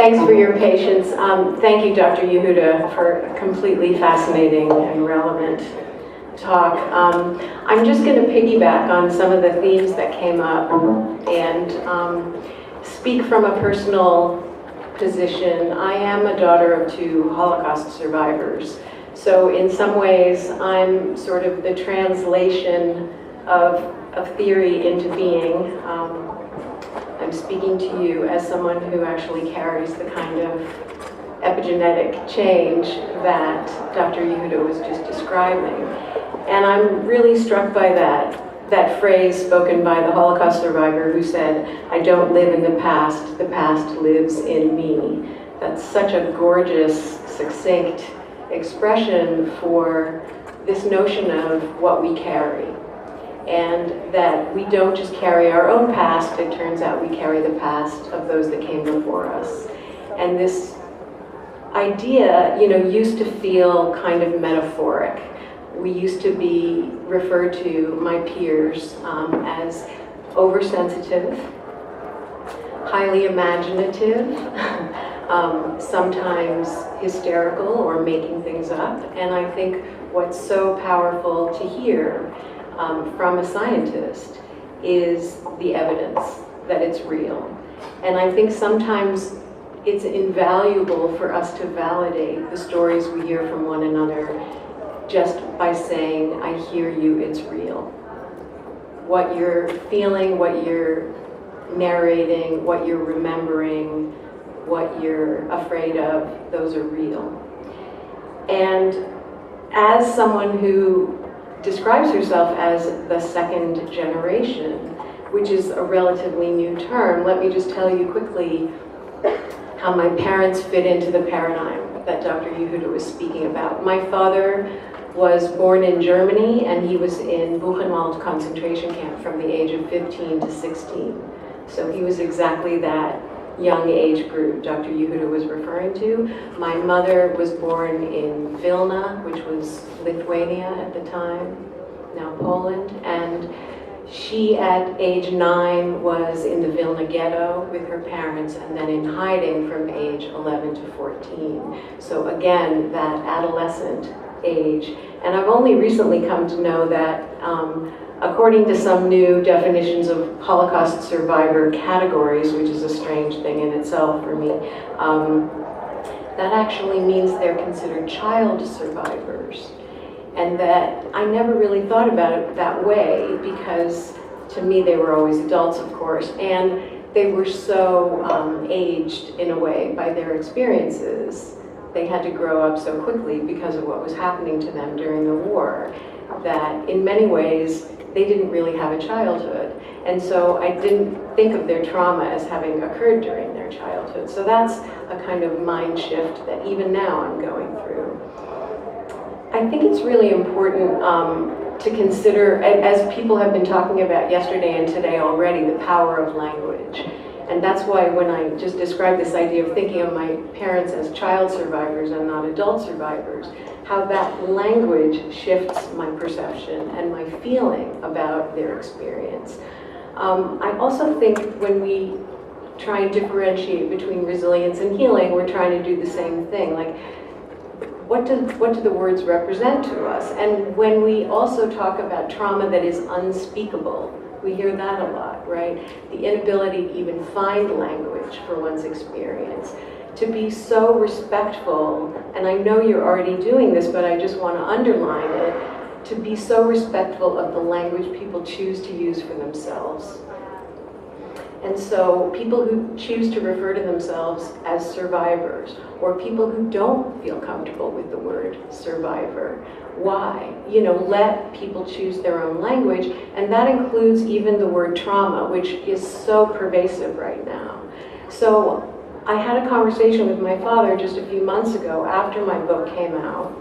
Thanks for your patience. Thank you, Dr. Yehuda, for a completely fascinating and relevant talk. I'm just going to piggyback on some of the themes that came up and speak from a personal position. I am a daughter of 2 Holocaust survivors. So in some ways, I'm sort of the translation of theory into being. I'm speaking to you as someone who actually carries the kind of epigenetic change that Dr. Yehuda was just describing. And I'm really struck by that phrase spoken by the Holocaust survivor who said, "I don't live in the past lives in me." That's such a gorgeous, succinct expression for this notion of what we carry. And that we don't just carry our own past, it turns out we carry the past of those that came before us. And this idea, used to feel kind of metaphoric. We used to be referred to, my peers, as oversensitive, highly imaginative, sometimes hysterical or making things up. And I think what's so powerful to hear from a scientist is the evidence that it's real. And I think sometimes it's invaluable for us to validate the stories we hear from one another just by saying, "I hear you, it's real." What you're feeling, what you're narrating, what you're remembering, what you're afraid of, those are real. And as someone who describes herself as the second generation, which is a relatively new term, let me just tell you quickly how my parents fit into the paradigm that Dr. Yehuda was speaking about. My father was born in Germany, and he was in Buchenwald concentration camp from the age of 15 to 16. So he was exactly that young age group Dr. Yehuda was referring to. My mother was born in Vilna, which was Lithuania at the time, now Poland, and she at age 9 was in the Vilna ghetto with her parents and then in hiding from age 11 to 14. So again, that adolescent age. And I've only recently come to know that according to some new definitions of Holocaust survivor categories, which is a strange thing in itself for me, that actually means they're considered child survivors. And that I never really thought about it that way because to me they were always adults, of course, and they were so aged in a way by their experiences. They had to grow up so quickly because of what was happening to them during the war that in many ways they didn't really have a childhood. And so I didn't think of their trauma as having occurred during their childhood. So that's a kind of mind shift that even now I'm going through. I think it's really important to consider, as people have been talking about yesterday and today already, the power of language. And that's why when I just described this idea of thinking of my parents as child survivors and not adult survivors, how that language shifts my perception and my feeling about their experience. I also think when we try and differentiate between resilience and healing, we're trying to do the same thing. Like, what do the words represent to us? And when we also talk about trauma that is unspeakable, we hear that a lot, right? The inability to even find language for one's experience. To be so respectful, and I know you're already doing this, but I just want to underline it, to be so respectful of the language people choose to use for themselves. And so people who choose to refer to themselves as survivors, or people who don't feel comfortable with the word survivor, why? Let people choose their own language, and that includes even the word trauma, which is so pervasive right now. So I had a conversation with my father just a few months ago after my book came out,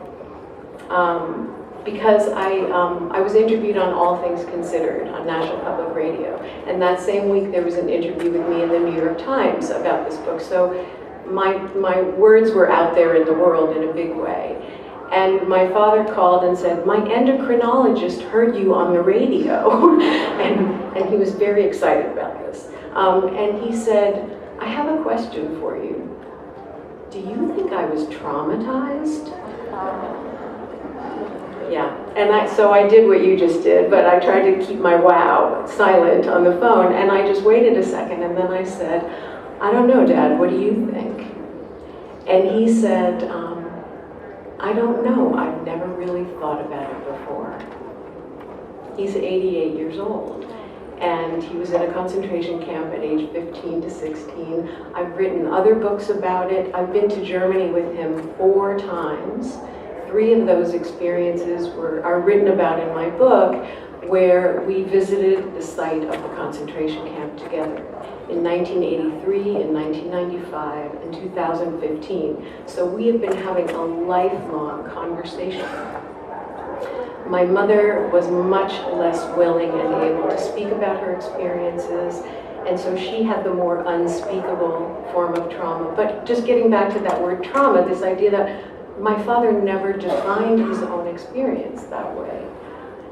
because I was interviewed on All Things Considered on National Public Radio, and that same week there was an interview with me in the New York Times about this book. So my words were out there in the world in a big way. And my father called and said, "My endocrinologist heard you on the radio." and he was very excited about this. And he said, "I have a question for you. do you think I was traumatized? Yeah, and so I did what you just did, but I tried to keep my wow silent on the phone, and I just waited a second, and then I said, I don't know, Dad, what do you think? And he said, I don't know, I've never really thought about it before. He's 88 years old, and he was in a concentration camp at age 15 to 16. I've written other books about it. I've been to Germany with him 4 times. 3 of those experiences are written about in my book, where we visited the site of the concentration camp together in 1983, in 1995, and 2015. So we have been having a lifelong conversation. My mother was much less willing and able to speak about her experiences, and so she had the more unspeakable form of trauma. But just getting back to that word trauma, this idea that my father never defined his own experience that way.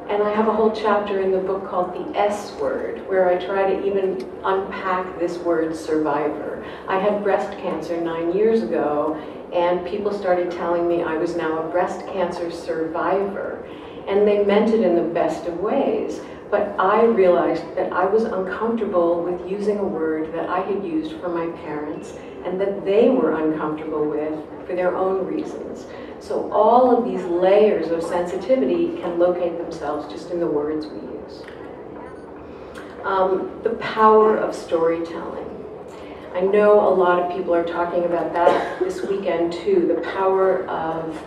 And I have a whole chapter in the book called The S Word, where I try to even unpack this word survivor. I had breast cancer 9 years ago, and people started telling me I was now a breast cancer survivor. And they meant it in the best of ways. But I realized that I was uncomfortable with using a word that I had used for my parents, and that they were uncomfortable with for their own reasons. So all of these layers of sensitivity can locate themselves just in the words we use. The power of storytelling. I know a lot of people are talking about that this weekend too, the power of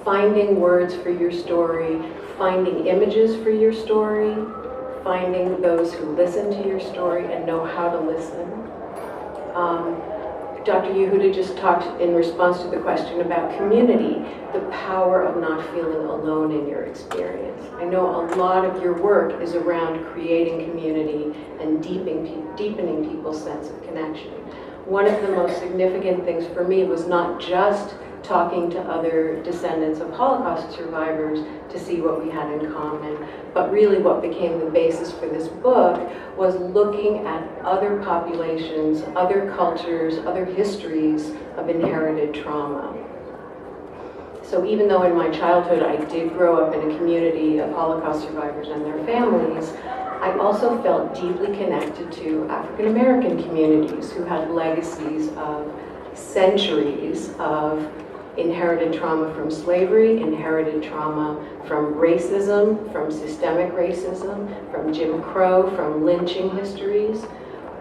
finding words for your story, finding images for your story, finding those who listen to your story and know how to listen. Dr. Yehuda just talked in response to the question about community, the power of not feeling alone in your experience. I know a lot of your work is around creating community and deepening people's sense of connection. One of the most significant things for me was not just talking to other descendants of Holocaust survivors to see what we had in common, but really what became the basis for this book was looking at other populations, other cultures, other histories of inherited trauma. So even though in my childhood I did grow up in a community of Holocaust survivors and their families, I also felt deeply connected to African American communities who had legacies of centuries of inherited trauma from slavery, inherited trauma from racism, from systemic racism, from Jim Crow, from lynching histories.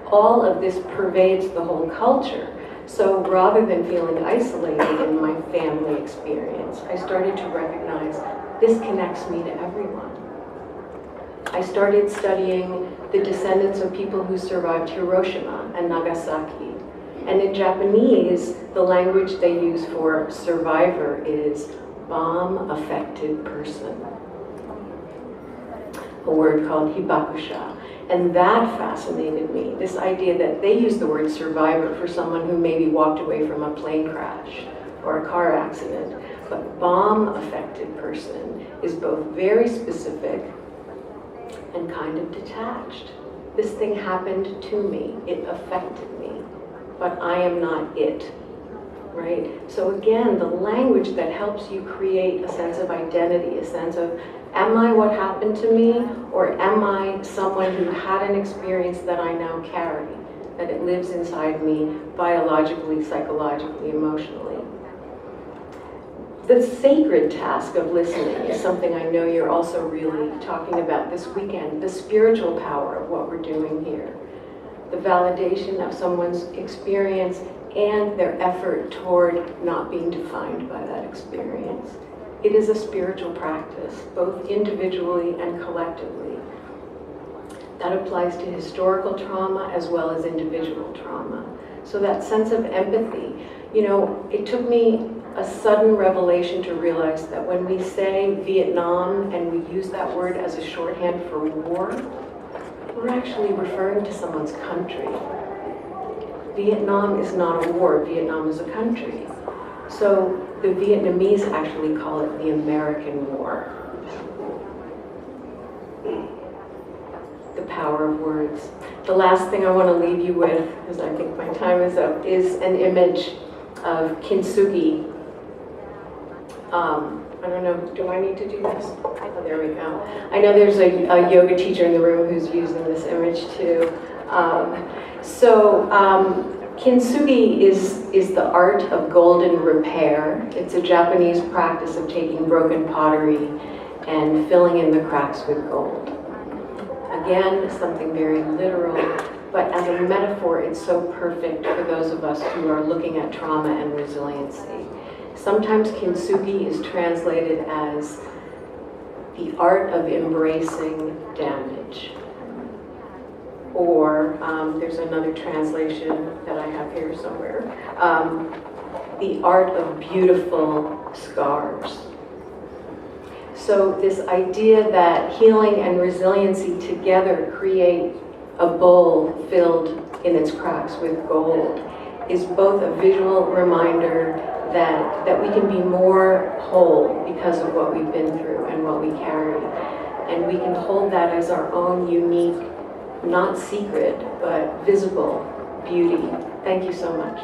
All of this pervades the whole culture. So rather than feeling isolated in my family experience, I started to recognize this connects me to everyone. I started studying the descendants of people who survived Hiroshima and Nagasaki. And in Japanese, the language they use for survivor is bomb-affected person, a word called hibakusha. And that fascinated me, this idea that they use the word survivor for someone who maybe walked away from a plane crash or a car accident. But bomb-affected person is both very specific and kind of detached. This thing happened to me, it affected me, but I am not it, right? So again, the language that helps you create a sense of identity, a sense of, am I what happened to me, or am I someone who had an experience that I now carry, that it lives inside me biologically, psychologically, emotionally? The sacred task of listening is something I know you're also really talking about this weekend, the spiritual power of what we're doing here. The validation of someone's experience and their effort toward not being defined by that experience. It is a spiritual practice, both individually and collectively. That applies to historical trauma as well as individual trauma. So that sense of empathy, it took me a sudden revelation to realize that when we say Vietnam and we use that word as a shorthand for war, we're actually referring to someone's country. Vietnam is not a war, Vietnam is a country. So the Vietnamese actually call it the American War. The power of words. The last thing I want to leave you with, because I think my time is up, is an image. of kintsugi. I don't know, do I need to do this? Oh, there we go. I know there's a yoga teacher in the room who's using this image too. Kintsugi is the art of golden repair. It's a Japanese practice of taking broken pottery and filling in the cracks with gold. Again, something very literal, but as a metaphor, it's so perfect for those of us who are looking at trauma and resiliency. Sometimes kintsugi is translated as the art of embracing damage. Or there's another translation that I have here somewhere, the art of beautiful scars. So this idea that healing and resiliency together create a bowl filled in its cracks with gold is both a visual reminder that we can be more whole because of what we've been through and what we carry. And we can hold that as our own unique, not secret, but visible beauty. Thank you so much.